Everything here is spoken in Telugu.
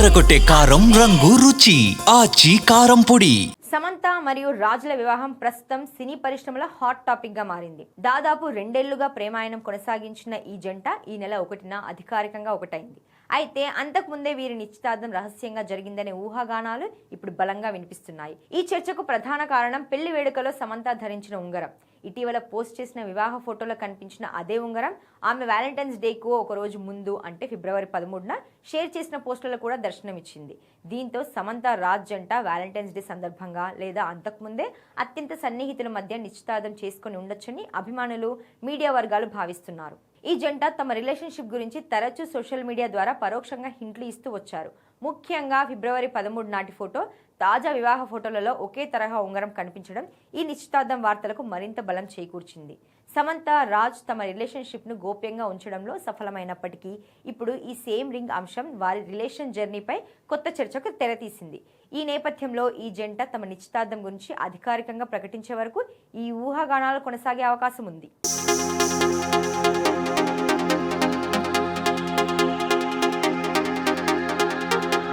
అదరకొట్టే కారం రంగు రుచి ఆచి కారం పొడి. సమంత మరియు రాజుల వివాహం ప్రస్తుతం సినీ పరిశ్రమలో హాట్ టాపిక్ గా మారింది. దాదాపు 2 ఏళ్లుగా ప్రేమాయణం కొనసాగించిన ఈ జంట ఈ నెల 1న అధికారికంగా ఒకటైంది. అయితే అంతకుముందే వీరి నిశ్చితార్థం రహస్యంగా జరిగిందనే ఊహాగానాలు ఇప్పుడు బలంగా వినిపిస్తున్నాయి. ఈ చర్చకు ప్రధాన కారణం పెళ్లి వేడుకలో సమంత ధరించిన ఉంగరం. ఇటీవల పోస్ట్ చేసిన వివాహ ఫోటోలో కనిపించిన అదే ఉంగరం ఆమె వ్యాలంటైన్స్ డేకు ఒక రోజు ముందు అంటే ఫిబ్రవరి 13న షేర్ చేసిన పోస్టులలో కూడా దర్శనమిచ్చింది. దీంతో సమంత రాజ్ జంట వ్యాలంటైన్స్ డే సందర్భంగా లేదా అంతకుముందే అత్యంత సన్నిహితుల మధ్య నిశ్చితార్థం చేసుకుని ఉండొచ్చని అభిమానులు, మీడియా వర్గాలు భావిస్తున్నారు. ఈ జంట తమ రిలేషన్షిప్ గురించి తరచూ సోషల్ మీడియా ద్వారా పరోక్షంగా హింట్లు ఇస్తూ వచ్చారు. ముఖ్యంగా ఫిబ్రవరి 13 నాటి ఫోటో, తాజా వివాహ ఫోటోలలో ఒకే తరహా ఉంగరం కనిపించడం ఈ నిశ్చితార్థం వార్తలకు మరింత బలం చేకూర్చింది. సమంత, రాజ్ తమ రిలేషన్షిప్ను గోప్యంగా ఉంచడంలో సఫలమైనప్పటికీ ఇప్పుడు ఈ సేమ్ రింగ్ అంశం వారి రిలేషన్ జర్నీపై కొత్త చర్చకు తెరతీసింది. ఈ నేపథ్యంలో ఈ జంట తమ నిశ్చితార్థం గురించి అధికారికంగా ప్రకటించే వరకు ఈ ఊహాగానాలు కొనసాగే అవకాశం ఉంది.